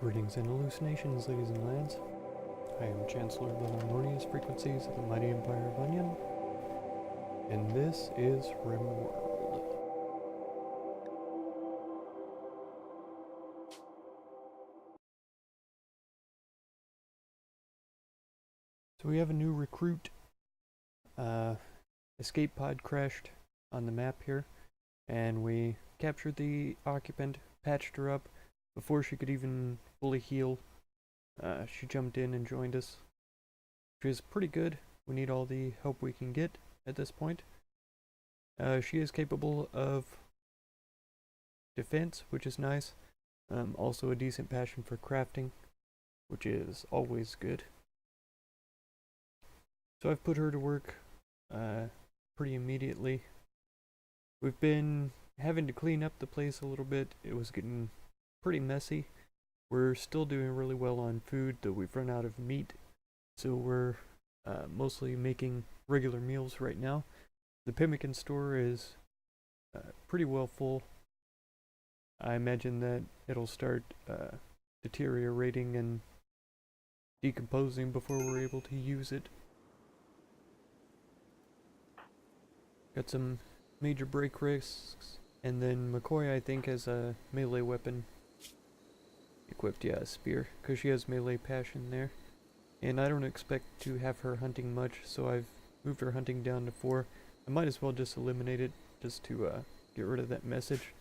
Greetings and hallucinations, ladies and lads. I am Chancellor of the harmonious frequencies of the mighty Empire of Onion, and this is Rimworld. So we have a new recruit. Escape pod crashed on the map here, and we captured the occupant, patched her up before she could even fully heal. She jumped in and joined us, which is pretty good. We need all the help we can get at this point. She is capable of defense, which is nice. Also a decent passion for crafting, which is always good. So I've put her to work pretty immediately. We've been having to clean up the place a little bit. It was getting pretty messy. We're still doing really well on food, though we've run out of meat, so we're mostly making regular meals right now. The pemmican store is pretty well full. I imagine that it'll start deteriorating and decomposing before we're able to use it. Got some major break risks, and then McCoy I think has a melee weapon equipped, yeah, a spear, because she has melee passion there. And I don't expect to have her hunting much, so I've moved her hunting down to 4. I might as well just eliminate it, just to get rid of that message.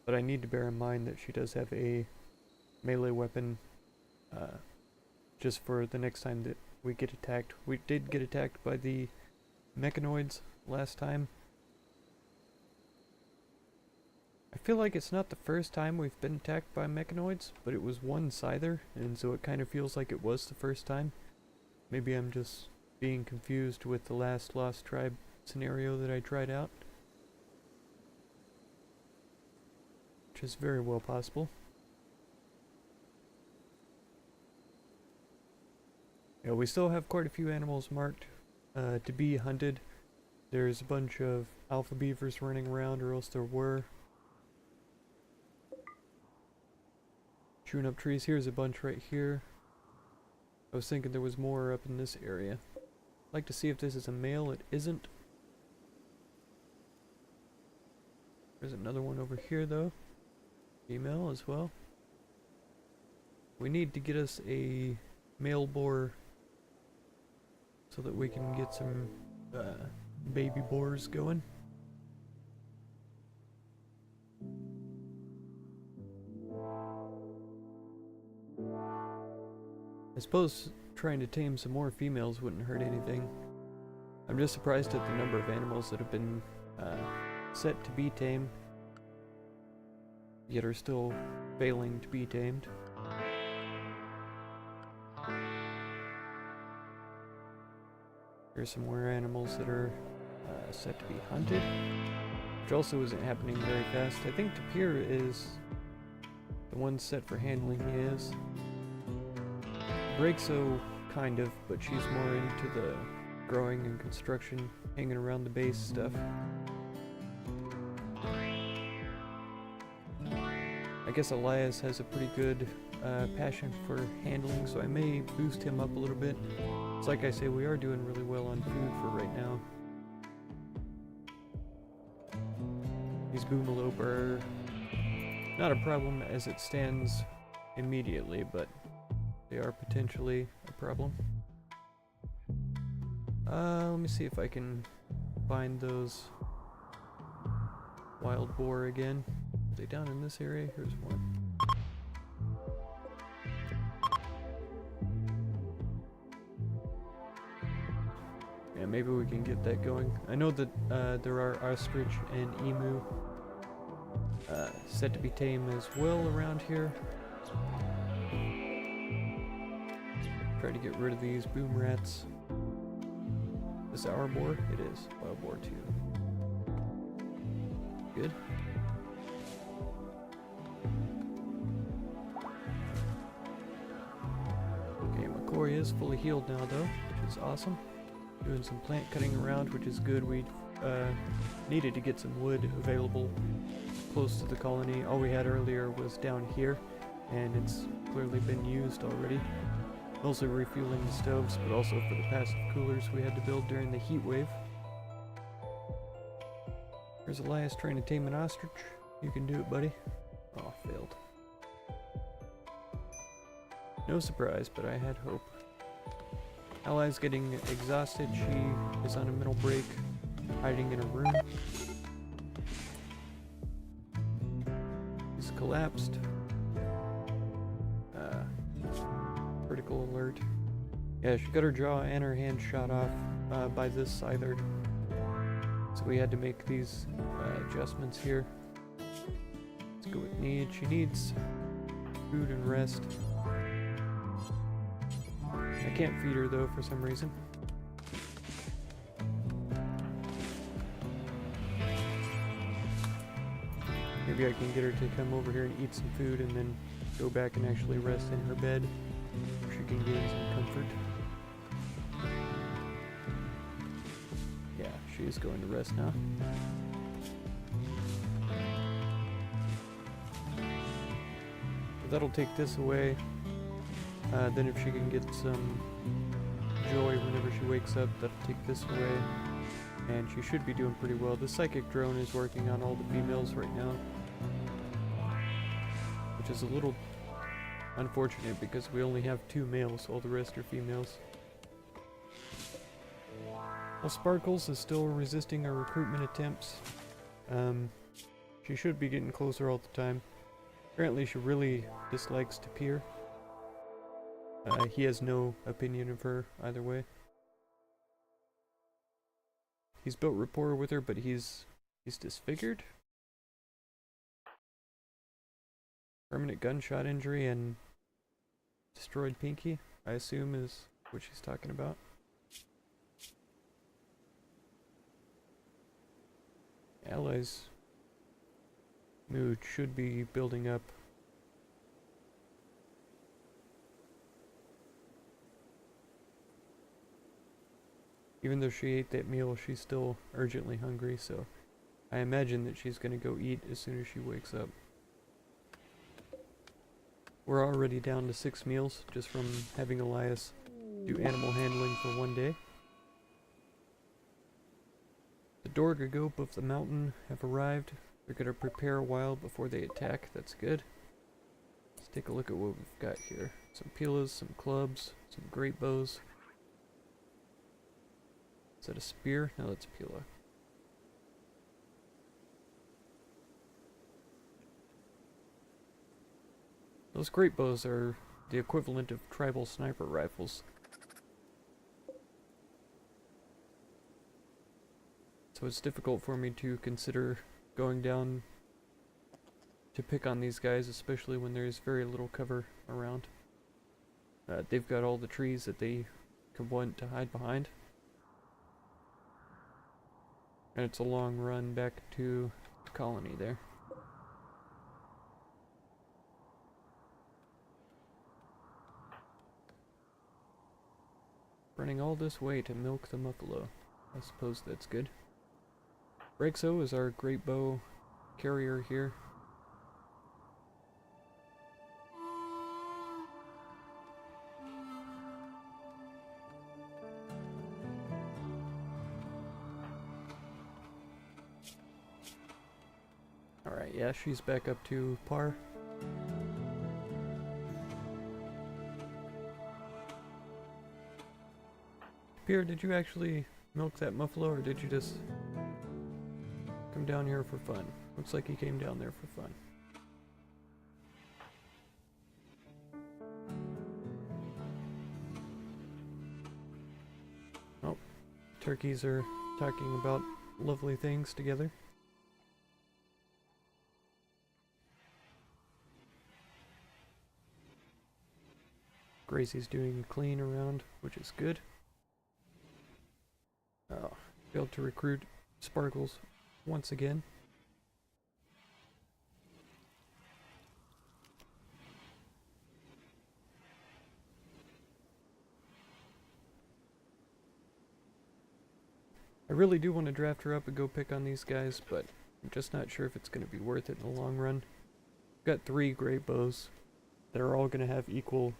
But I need to bear in mind that she does have a melee weapon, just for the next time that we get attacked. We did get attacked by the mechanoids last time. I feel like it's not the first time we've been attacked by mechanoids, but it was one scyther, and so it kind of feels like it was the first time. Maybe I'm just being confused with the last Lost Tribe scenario that I tried out, which is very well possible. Yeah, we still have quite a few animals marked to be hunted. There's a bunch of alpha beavers running around, or else there were. Chewing up trees. Here's a bunch right here. I was thinking there was more up in this area. I'd like to see if this is a male. It isn't. There's another one over here though. Female as well. We need to get us a male boar so that we can get some baby boars going. I suppose trying to tame some more females wouldn't hurt anything. I'm just surprised at the number of animals that have been set to be tamed, yet are still failing to be tamed. Here's some more animals that are set to be hunted, which also isn't happening very fast. I think Tapir is the one set for handling. He is. Breakso, kind of, but she's more into the growing and construction, hanging around the base stuff. I guess Elias has a pretty good passion for handling, so I may boost him up a little bit. It's like I say, we are doing really well on food for right now. These boomalope are not a problem as it stands immediately, but they are potentially a problem. Let me see if I can find those wild boar again. Are they down in this area? Here's one. Yeah, maybe we can get that going. I know that there are ostrich and emu set to be tamed as well around here. Try to get rid of these boom rats. Is this our boar? It is. Wild boar too. Good. Okay, McCoy is fully healed now though, which is awesome. Doing some plant cutting around, which is good. We needed to get some wood available close to the colony. All we had earlier was down here, and it's clearly been used already. Mostly refueling the stoves, but also for the passive coolers we had to build during the heat wave. Here's Elias trying to tame an ostrich. You can do it, buddy. Oh, failed. No surprise, but I had hope. Ally's getting exhausted. She is on a middle break, hiding in a room. She's collapsed. Critical alert. Yeah, she got her jaw and her hand shot off by this scyther. So we had to make these adjustments here. Let's go with need. She needs food and rest. I can't feed her though for some reason. Maybe I can get her to come over here and eat some food and then go back and actually rest in her bed. She can gain some comfort. Yeah, she is going to rest now. So that'll take this away. Then if she can get some joy whenever she wakes up, that'll take this away. And she should be doing pretty well. The psychic drone is working on all the females right now, which is a little unfortunate because we only have 2 males, all the rest are females. Well, Sparkles is still resisting our recruitment attempts. She should be getting closer all the time. Apparently she really dislikes Tapir. He has no opinion of her either way. He's built rapport with her, but he's disfigured. Permanent gunshot injury and destroyed pinky, I assume is what she's talking about. Ally's mood should be building up. Even though she ate that meal, she's still urgently hungry, so I imagine that she's gonna go eat as soon as she wakes up. We're already down to 6 meals just from having Elias do animal handling for 1 day. The Dorgagope of the mountain have arrived. They're gonna prepare a while before they attack. That's good. Let's take a look at what we've got here. Some pilas, some clubs, some great bows. Is that a spear? No, that's a pila. Those great bows are the equivalent of tribal sniper rifles. So it's difficult for me to consider going down to pick on these guys, especially when there's very little cover around. They've got all the trees that they could want to hide behind. And it's a long run back to the colony there. Running all this way to milk the muffalo. I suppose that's good. Brexo is our great bow carrier here. Alright, yeah, she's back up to par. Pierre, did you actually milk that muffalo, or did you just come down here for fun? Looks like he came down there for fun. Oh, turkeys are talking about lovely things together. Gracie's doing clean around, which is good. Oh, failed to recruit Sparkles once again. I really do want to draft her up and go pick on these guys, but I'm just not sure if it's going to be worth it in the long run. Got 3 great bows. they're all going to have equal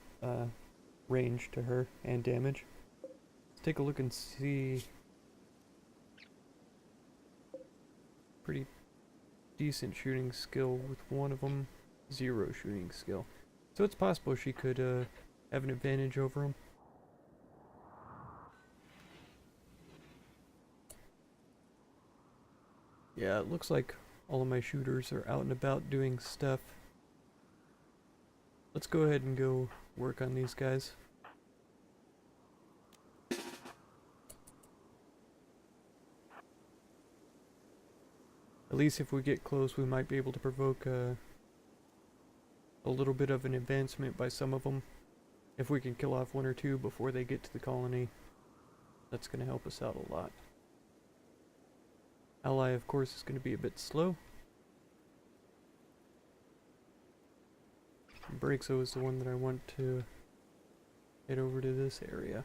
range to her and damage. Let's take a look and see. Pretty decent shooting skill with one of them, 0 shooting skill. So it's possible she could have an advantage over him. Yeah, it looks like all of my shooters are out and about doing stuff. Let's go ahead and go work on these guys. At least if we get close, we might be able to provoke a little bit of an advancement by some of them. If we can kill off 1 or 2 before they get to the colony, that's going to help us out a lot. Ally, of course, is going to be a bit slow. Braxo is the one that I want to head over to this area.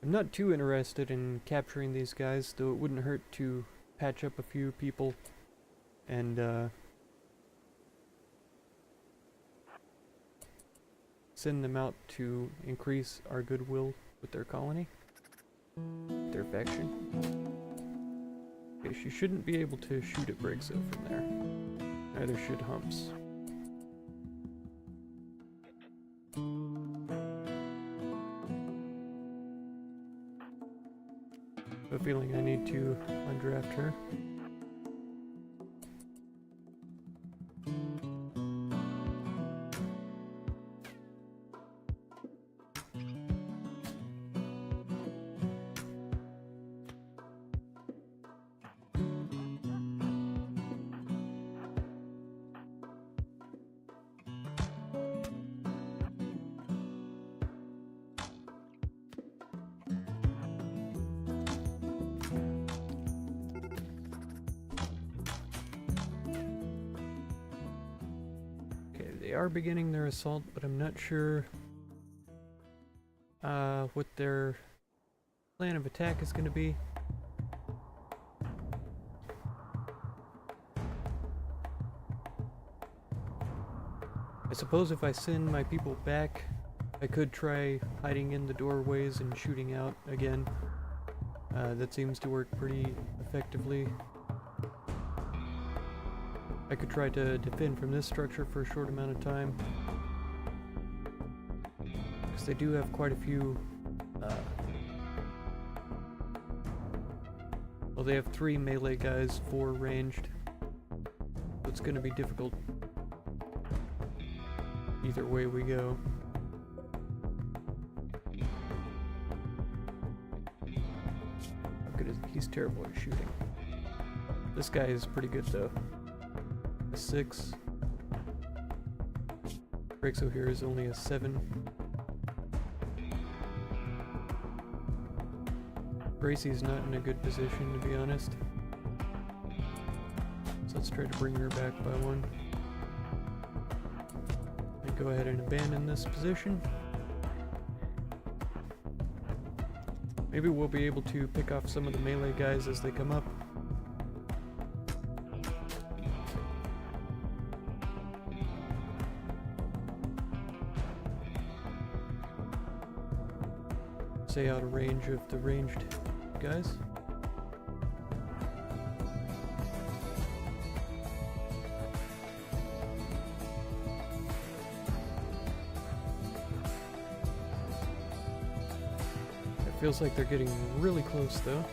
I'm not too interested in capturing these guys, though it wouldn't hurt to patch up a few people and send them out to increase our goodwill with their colony, their faction. Okay, she shouldn't be able to shoot at Braxo from there. Neither should Humps. I have a feeling I need to undraft her. They are beginning their assault, but I'm not sure what their plan of attack is going to be. I suppose if I send my people back, I could try hiding in the doorways and shooting out again. That seems to work pretty effectively. I could try to defend from this structure for a short amount of time, because they do have quite a few, well, they have 3 melee guys, 4 ranged, so it's going to be difficult either way we go. How good is he? He's terrible at shooting. This guy is pretty good though. 6. Braxo here is only a 7. Gracie's not in a good position, to be honest. So let's try to bring her back by 1. And go ahead and abandon this position. Maybe we'll be able to pick off some of the melee guys as they come up. Stay out of range of the ranged guys. It feels like they're getting really close though.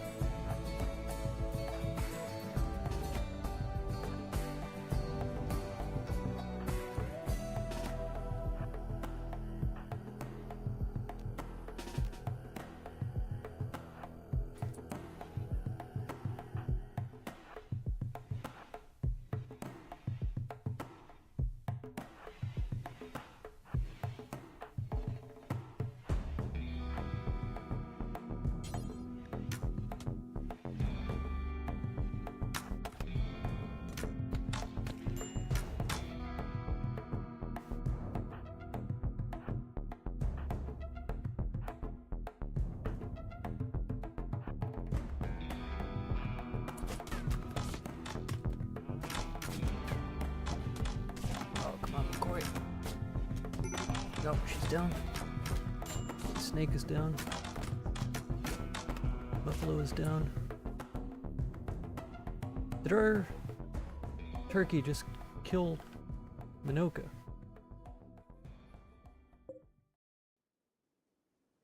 Oh, she's down. Snake is down. Buffalo is down. Did our turkey just kill Minoka?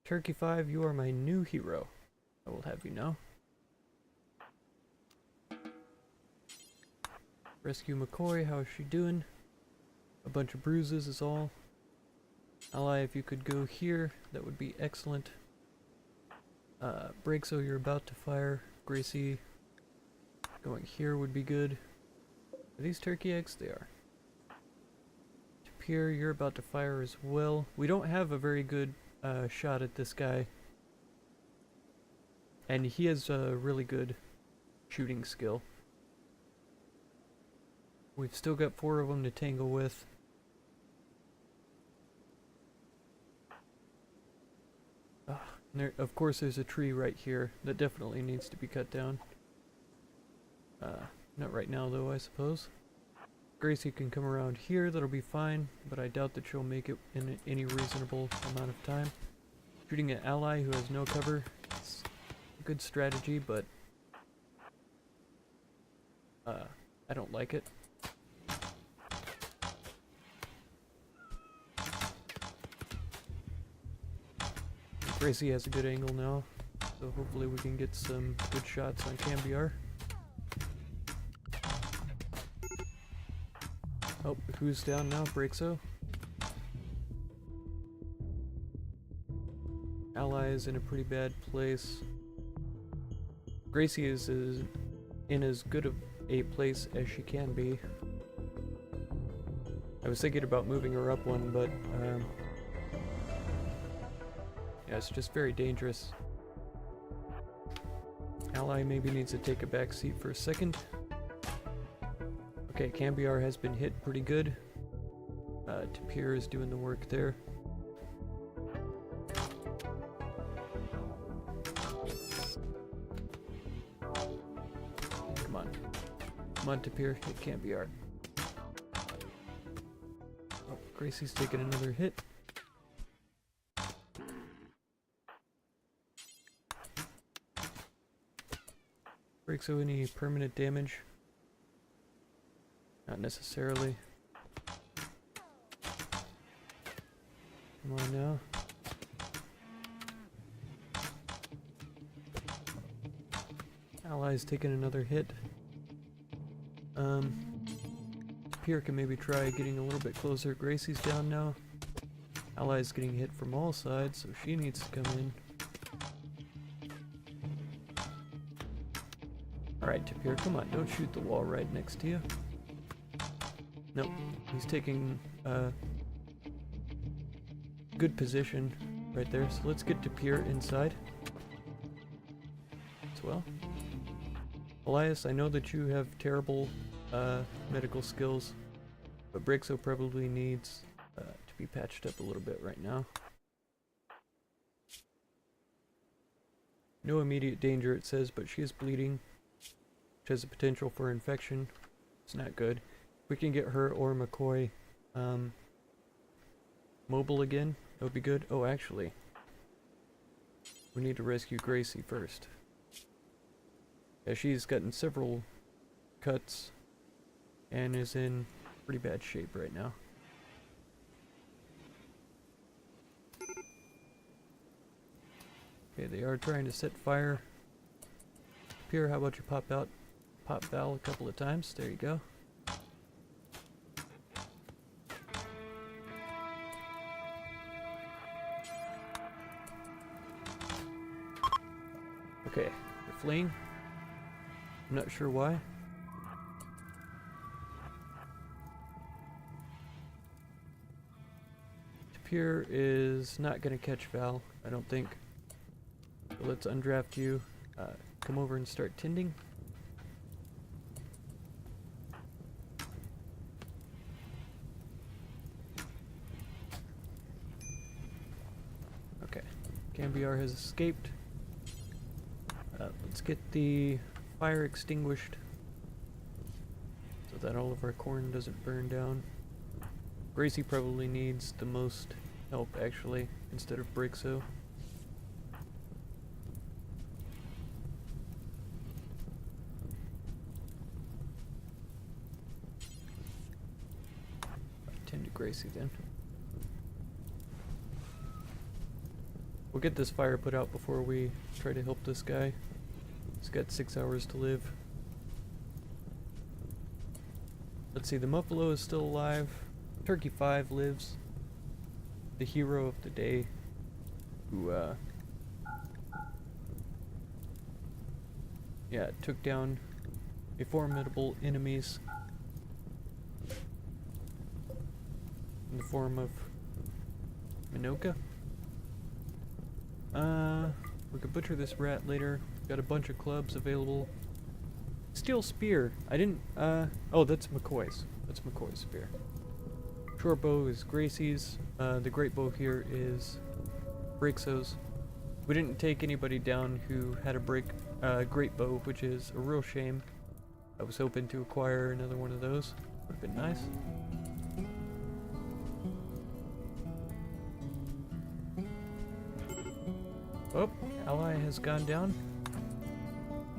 Turkey 5, you are my new hero. I will have you know. Rescue McCoy, how is she doing? A bunch of bruises is all. Ally, if you could go here, that would be excellent. Breakso, you're about to fire. Gracie, going here would be good. Are these turkey eggs? They are. Tapir, you're about to fire as well. We don't have a very good shot at this guy. And he has a really good shooting skill. We've still got 4 of them to tangle with. And there, of course, there's a tree right here that definitely needs to be cut down. Not right now, though, I suppose. Gracie can come around here, that'll be fine, but I doubt that she'll make it in any reasonable amount of time. Shooting an ally who has no cover, it's a good strategy, but I don't like it. Gracie has a good angle now, so hopefully we can get some good shots on Cambiar. Oh, who's down now? Breakso. Ally is in a pretty bad place. Gracie is in as good of a place as she can be. I was thinking about moving her up one, but yeah, it's just very dangerous. Ally maybe needs to take a back seat for a second. Okay, Cambiar has been hit pretty good. Tapir is doing the work there. Come on. Come on, Tapir, hit Cambiar. Oh, Gracie's taking another hit. Breakso, any permanent damage? Not necessarily. Come on now. Ally's taking another hit. Tapir can maybe try getting a little bit closer. Gracie's down now. Ally's getting hit from all sides, so she needs to come in. Alright, Tapir, come on, don't shoot the wall right next to you. Nope, he's taking good position right there, so let's get Tapir inside as well. Elias, I know that you have terrible medical skills, but Breakso probably needs to be patched up a little bit right now. No immediate danger, it says, but she is bleeding, which has the potential for infection. It's not good. We can get her or McCoy mobile again. That would be good. Oh, actually, we need to rescue Gracie first. Yeah, she's gotten several cuts and is in pretty bad shape right now. Okay, they are trying to set fire. Pierre, how about you pop Val a couple of times? There you go. Okay, they're fleeing. I'm not sure why. Tapir is not going to catch Val, I don't think. So let's undraft you. Come over and start tending. Okay, Cambiar has escaped. Let's get the fire extinguished so that all of our corn doesn't burn down. Gracie probably needs the most help actually, instead of break so. Tend to Gracie then. We'll get this fire put out before we try to help this guy. He's got 6 hours to live. Let's see, the Muffalo is still alive. Turkey 5 lives. The hero of the day, who, yeah, took down a formidable enemies in the form of Minoka. We could butcher this rat later. Got a bunch of clubs available. Steel spear. I didn't, oh, that's McCoy's. That's McCoy's spear. Short bow is Gracie's. The great bow here is Braixo's. We didn't take anybody down who had a great bow, which is a real shame. I was hoping to acquire another one of those. Would have been nice. Oh, ally has gone down.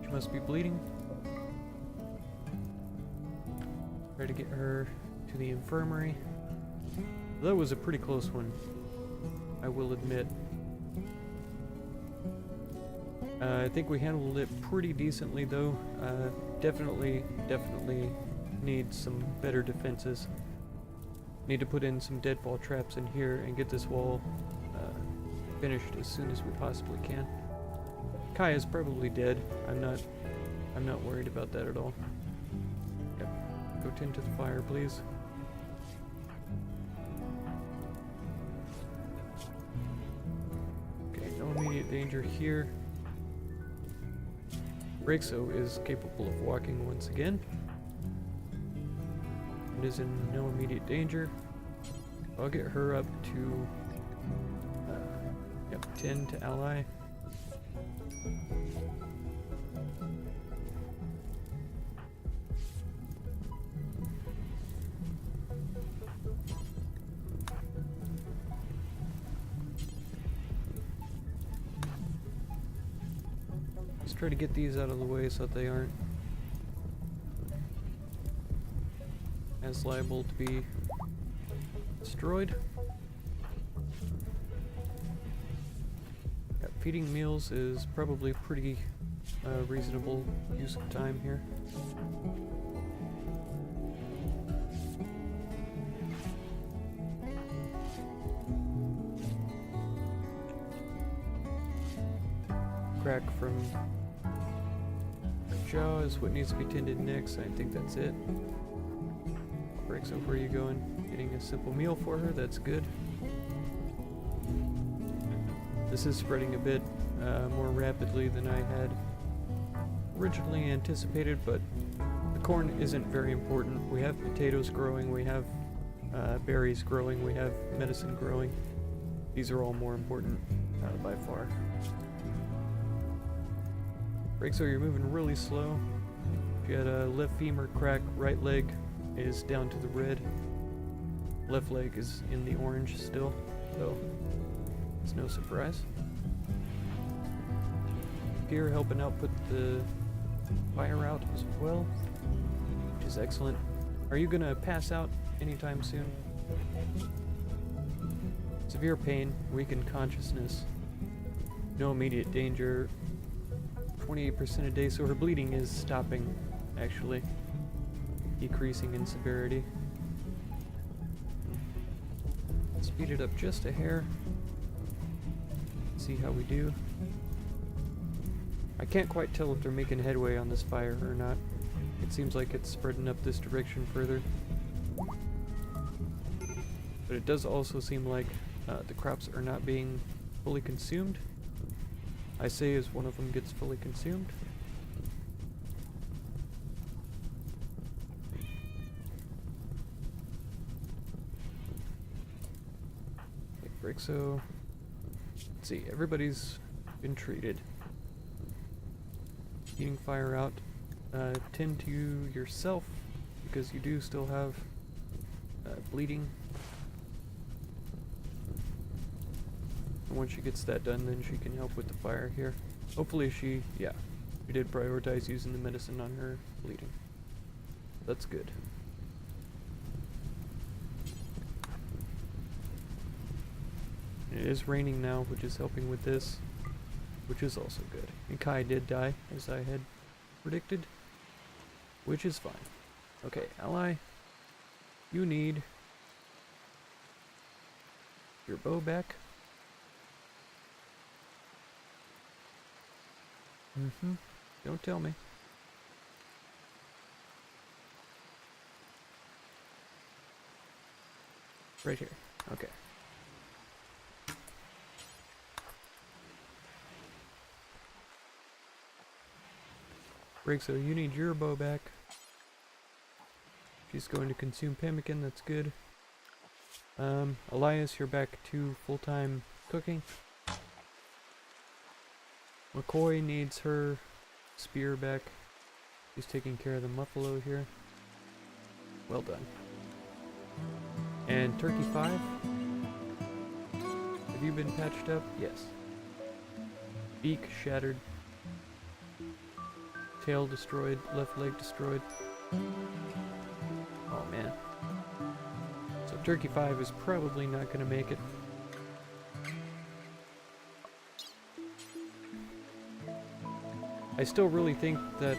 She must be bleeding. Try to get her to the infirmary. That was a pretty close one, I will admit. I think we handled it pretty decently though. Definitely need some better defenses. Need to put in some deadfall traps in here and get this wall finished as soon as we possibly can. Kai is probably dead. I'm not worried about that at all. Yep. Go tend to the fire, please. Okay, no immediate danger here. Braixo is capable of walking once again. And is in no immediate danger. I'll get her up to 10 to ally. Let's try to get these out of the way so that they aren't as liable to be destroyed. Feeding meals is probably pretty reasonable use of time here. Crack from jaw is what needs to be tended next. I think that's it. Braixo, where are you going? Getting a simple meal for her, that's good. This is spreading a bit more rapidly than I had originally anticipated, but the corn isn't very important. We have potatoes growing, we have berries growing, we have medicine growing. These are all more important by far. Braixo, you're moving really slow. If you had a left femur crack, right leg is down to the red. Left leg is in the orange still, so it's no surprise. Here helping out put the fire out as well, which is excellent. Are you gonna pass out anytime soon? Severe pain, weakened consciousness, no immediate danger, 28% a day, so her bleeding is stopping, actually, decreasing in severity. Speed it up just a hair. See how we do. I can't quite tell if they're making headway on this fire or not. It seems like it's spreading up this direction further. But it does also seem like the crops are not being fully consumed. I say as one of them gets fully consumed. Okay, Braixo. Let's see, everybody's been treated. Eating fire out. Tend to yourself, because you do still have bleeding. And once she gets that done, then she can help with the fire here. Hopefully she did prioritize using the medicine on her bleeding. That's good. It is raining now, which is helping with this, which is also good. And Kai did die, as I had predicted, which is fine. Okay, ally, you need your bow back. Don't tell me. Right here. Okay. Brigso, you need your bow back. She's going to consume pemmican, that's good. Elias, you're back to full-time cooking. McCoy needs her spear back. She's taking care of the muffalo here. Well done. And Turkey 5? Have you been patched up? Yes. Beak shattered. Tail destroyed. Left leg destroyed. Oh man. So Turkey 5 is probably not going to make it. I still really think that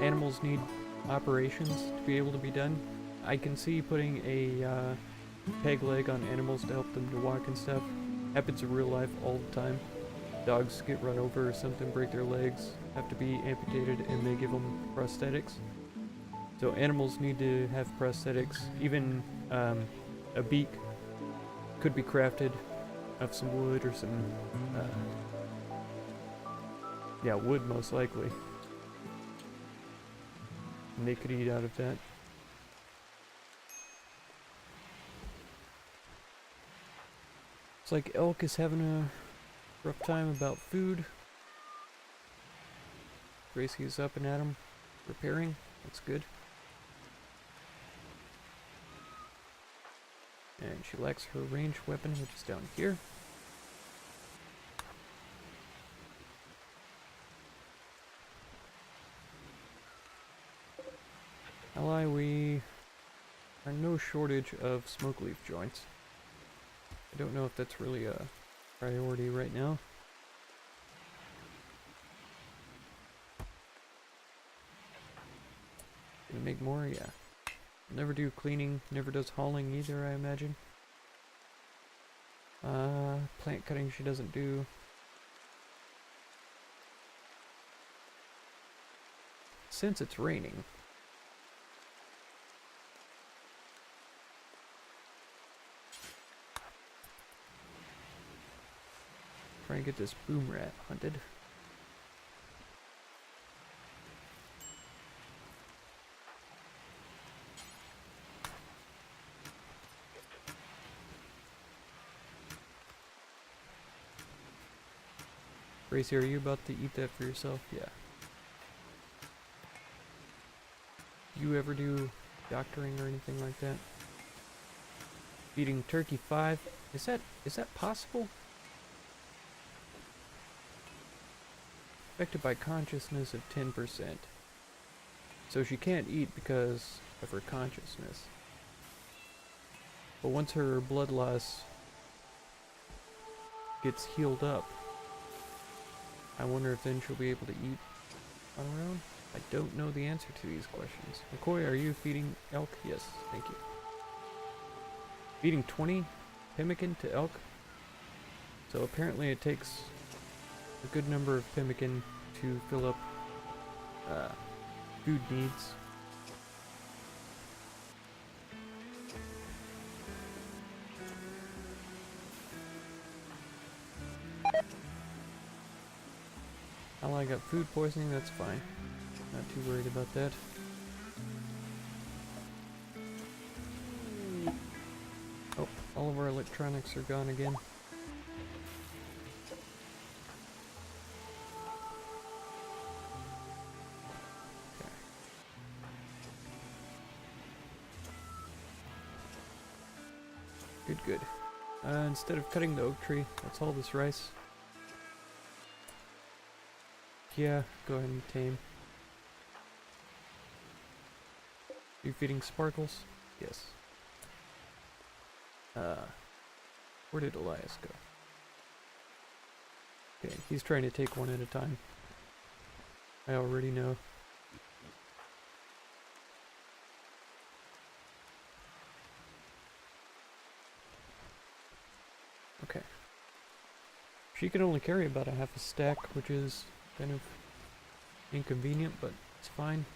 animals need operations to be able to be done. I can see putting a peg leg on animals to help them to walk and stuff. Happens in real life all the time. Dogs get run over or something, break their legs, have to be amputated, and they give them prosthetics. So animals need to have prosthetics. Even a beak could be crafted of some wood or some wood most likely. And they could eat out of that. It's like elk is having a rough time about food. Gracie is up and at him, repairing. That's good. And she lacks her ranged weapon, which is down here. Ally, we are no shortage of smoke leaf joints. I don't know if that's really a priority right now. Gonna make more? Yeah. Never do cleaning, never does hauling either, I imagine. Plant cutting she doesn't do. Since it's raining. Try and get this boom rat hunted. Gracie, are you about to eat that for yourself? Yeah. Do you ever do doctoring or anything like that? Feeding Turkey 5. Is that possible? Affected by consciousness of 10%. So she can't eat because of her consciousness. But once her blood loss gets healed up, I wonder if then she'll be able to eat on her own? I don't know the answer to these questions. McCoy, are you feeding elk? Yes, thank you. Feeding 20 pemmican to elk? So apparently it takes a good number of pemmican to fill up food needs. Ally got food poisoning, that's fine. Not too worried about that. Oh, all of our electronics are gone again. Okay. Good, good. Instead of cutting the oak tree, let's haul this rice. Yeah, go ahead and tame. You feeding Sparkles? Yes. Where did Elias go? Okay, he's trying to take one at a time. I already know. Okay. She can only carry about a half a stack, which is kind of inconvenient, but it's fine.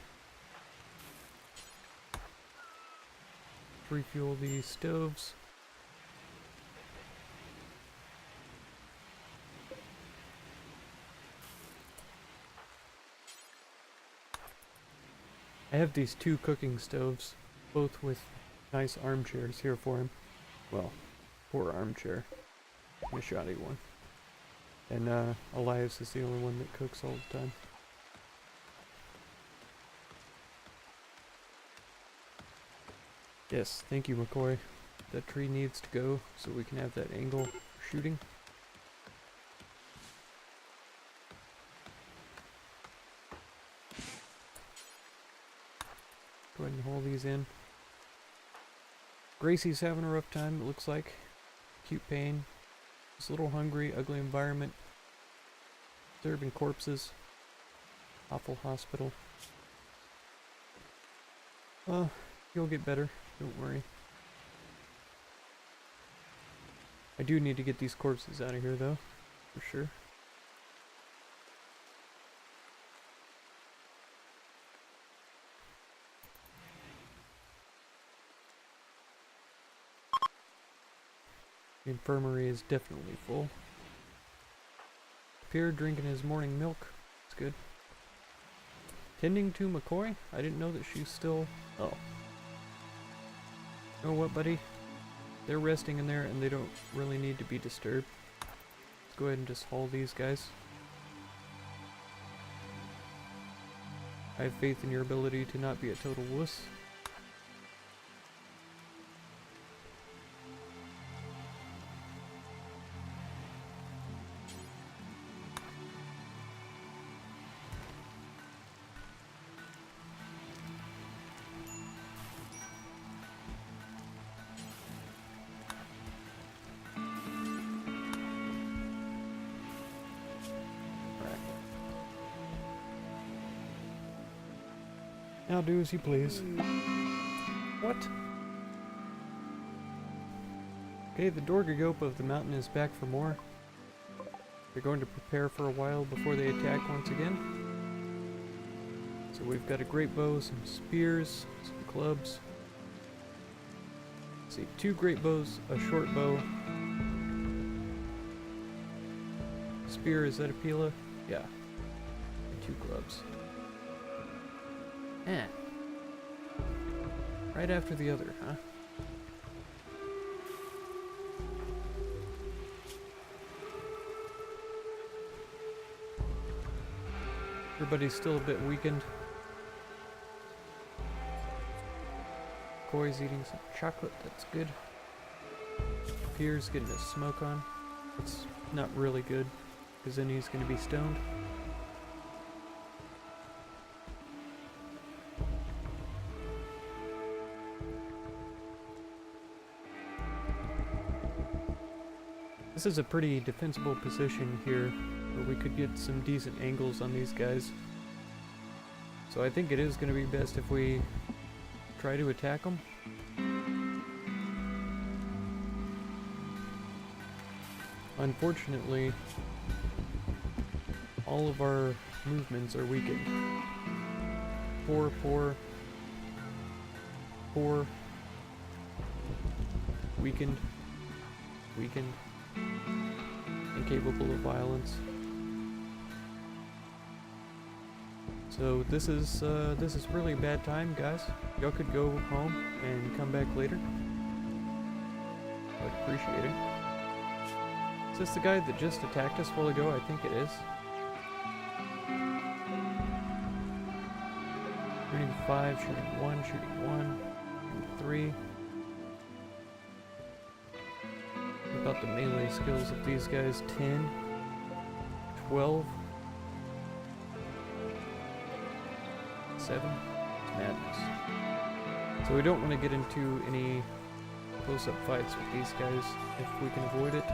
Refuel these stoves. I have these two cooking stoves, both with nice armchairs here for him. Well, poor armchair. A shoddy one. And Elias is the only one that cooks all the time. Yes, thank you, McCoy. That tree needs to go so we can have that angle for shooting. Go ahead and haul these in. Gracie's having a rough time, it looks like. Acute pain. Just a little hungry, ugly environment. Disturbing corpses. Awful hospital. You'll get better, don't worry. I do need to get these corpses out of here though, for sure. The infirmary is definitely full. Pierre drinking his morning milk. It's good. Tending to McCoy? I didn't know that she's still... Oh. You know what, buddy? They're resting in there and they don't really need to be disturbed. Let's go ahead and just haul these guys. I have faith in your ability to not be a total wuss. Now do as you please. What? Okay, the Dorgagope of the mountain is back for more. They're going to prepare for a while before they attack once again. So we've got a great bow, some spears, some clubs. Let's see, 2 great bows, a short bow. Spear, is that a Pila? Yeah. And 2 clubs. Eh. Right after the other, huh? Everybody's still a bit weakened. Coy's eating some chocolate, that's good. Pierre's getting a smoke on. It's not really good, because then he's going to be stoned. This is a pretty defensible position here, where we could get some decent angles on these guys. So I think it is going to be best if we try to attack them. Unfortunately, all of our movements are weakened. Poor, weakened, incapable of violence. So this is really a bad time, guys. Y'all could go home and come back later. I'd appreciate it. Is this the guy that just attacked us a while ago? I think it is. Shooting 5, shooting 1, shooting 1, shooting 3. about the melee skills of these guys. 10, 12, 7. It's madness. So we don't want to get into any close-up fights with these guys if we can avoid it.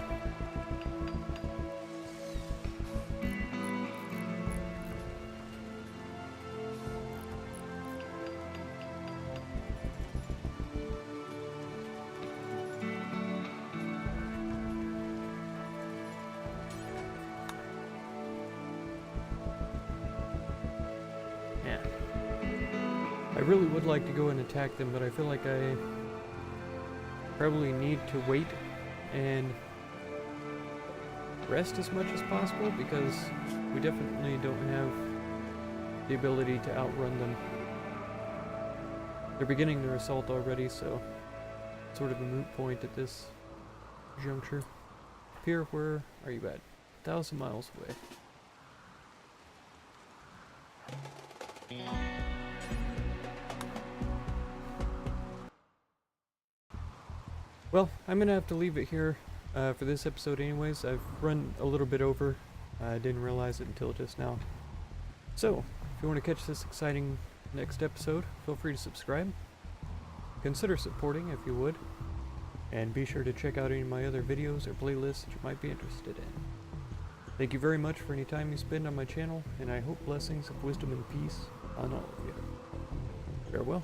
Yeah. I really would like to go and attack them, but I feel like I probably need to wait and rest as much as possible because we definitely don't have the ability to outrun them. They're beginning their assault already, so it's sort of a moot point at this juncture. Here, where are you at? 1,000 miles away. Well, I'm gonna have to leave it here for this episode anyways. I've run a little bit over. I didn't realize it until just now. So, if you want to catch this exciting next episode, feel free to subscribe. Consider supporting if you would. And be sure to check out any of my other videos or playlists that you might be interested in. Thank you very much for any time you spend on my channel, and I hope blessings of wisdom and peace on all of you. Farewell.